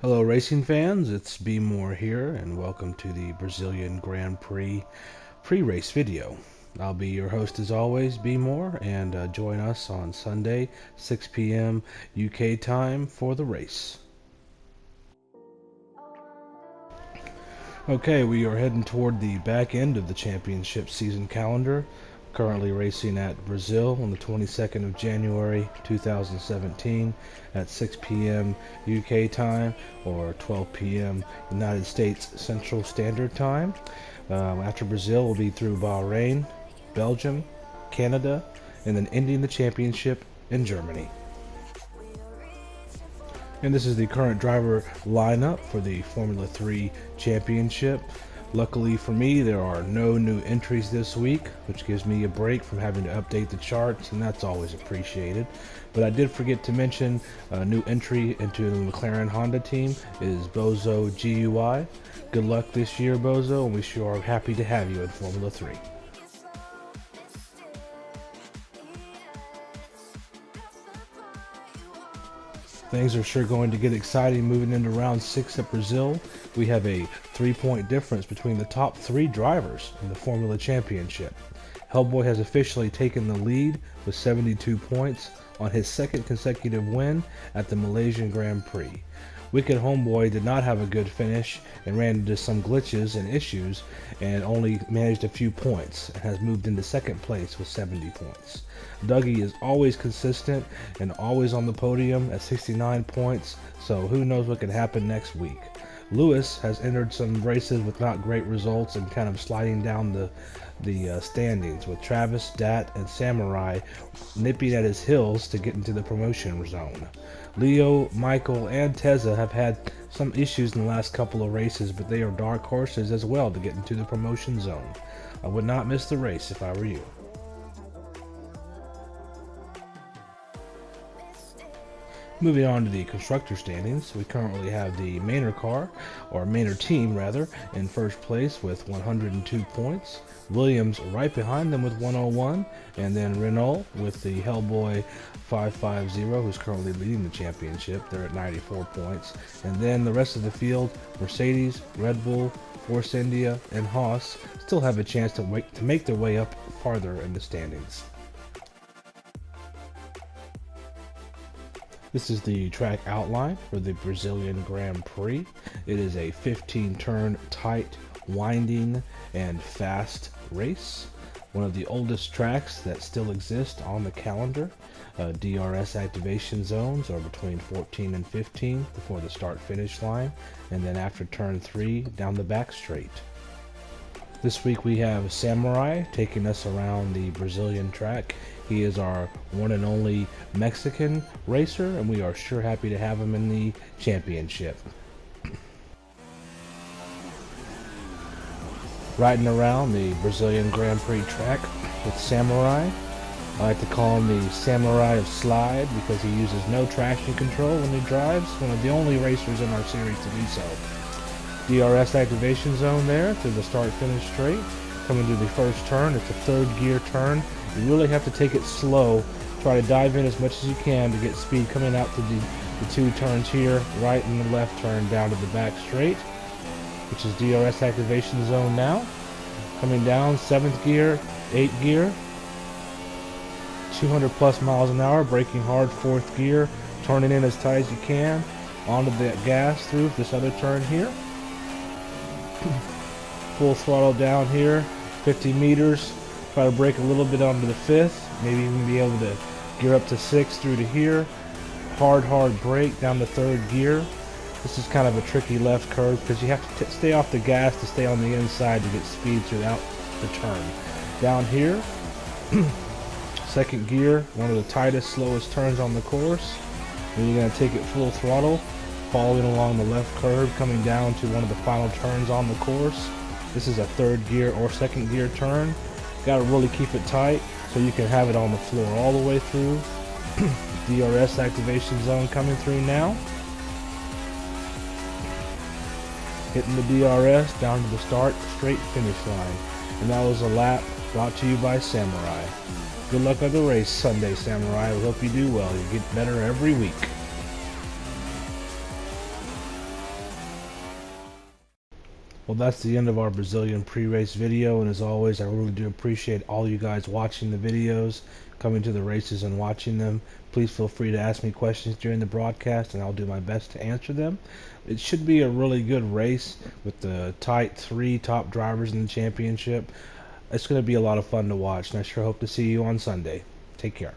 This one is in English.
Hello racing fans, it's B More here and welcome to the Brazilian Grand Prix pre-race video. I'll be your host as always, B More, and join us on Sunday 6 p.m. UK time for the race. Okay, we are heading toward the back end of the championship season calendar. Currently racing at Brazil on the 22nd of January 2017 at 6 p.m. UK time or 12 p.m. United States Central Standard Time. After Brazil, we'll be through Bahrain, Belgium, Canada, and then ending the championship in Germany. And this is the current driver lineup for the Formula 3 Championship. Luckily for me, there are no new entries this week, which gives me a break from having to update the charts, and that's always appreciated. But I did forget to mention a new entry into the McLaren Honda team is Bozo GUI. Good luck this year, Bozo, and we sure are happy to have you in Formula 3. Things are sure going to get exciting moving into round 6 at Brazil. We have a 3-point difference between the top 3 drivers in the Formula Championship. Hellboy has officially taken the lead with 72 points on his second consecutive win at the Malaysian Grand Prix. Wicked Homeboy did not have a good finish and ran into some glitches and issues and only managed a few points and has moved into second place with 70 points. Dougie is always consistent and always on the podium at 69 points, so who knows what can happen next week. Lewis has entered some races with not great results and kind of sliding down the standings, with Travis, Dat, and Samurai nipping at his heels to get into the promotion zone. Leo, Michael, and Tezza have had some issues in the last couple of races, but they are dark horses as well to get into the promotion zone. I would not miss the race if I were you. Moving on to the constructor standings, we currently have the Manor car, or Manor team rather, in first place with 102 points. Williams right behind them with 101, and then Renault with the Hellboy 550, who's currently leading the championship. They're at 94 points. And then the rest of the field, Mercedes, Red Bull, Force India, and Haas still have a chance to make their way up farther in the standings. This is the track outline for the Brazilian Grand Prix. It is a 15-turn, tight, winding, and fast race. One of the oldest tracks that still exist on the calendar. DRS activation zones are between 14 and 15 before the start-finish line, and then after turn 3 down the back straight. This week we have Samurai taking us around the Brazilian track. He is our one and only Mexican racer, and we are sure happy to have him in the championship. Riding around the Brazilian Grand Prix track with Samurai. I like to call him the Samurai of Slide because he uses no traction control when he drives. One of the only racers in our series to do so. DRS activation zone there to the start-finish straight. Coming to the first turn, it's a third gear turn. You really have to take it slow. Try to dive in as much as you can to get speed coming out to the 2 turns here, right and the left turn down to the back straight, which is DRS activation zone now. Coming down, 7th gear, 8th gear, 200 plus miles an hour, braking hard, 4th gear, turning in as tight as you can, onto the gas through this other turn here. Full throttle down here, 50 meters. Try to brake a little bit onto the 5th, maybe even be able to gear up to 6th through to here. Hard brake down to 3rd gear. This is kind of a tricky left curve because you have to stay off the gas to stay on the inside to get speed throughout the turn. Down here, 2nd gear, one of the tightest, slowest turns on the course. Then you're going to take it full throttle, following along the left curve, coming down to one of the final turns on the course. This is a 3rd gear or 2nd gear turn. Got to really keep it tight so you can have it on the floor all the way through. DRS activation zone coming through now. Hitting the DRS down to the start straight finish line. And that was a lap brought to you by Samurai. Good luck on the race Sunday, Samurai. We hope you do well. You get better every week. Well, that's the end of our Brazilian pre-race video, and as always, I really do appreciate all you guys watching the videos, coming to the races and watching them. Please feel free to ask me questions during the broadcast, and I'll do my best to answer them. It should be a really good race with the tight three top drivers in the championship. It's going to be a lot of fun to watch, and I sure hope to see you on Sunday. Take care.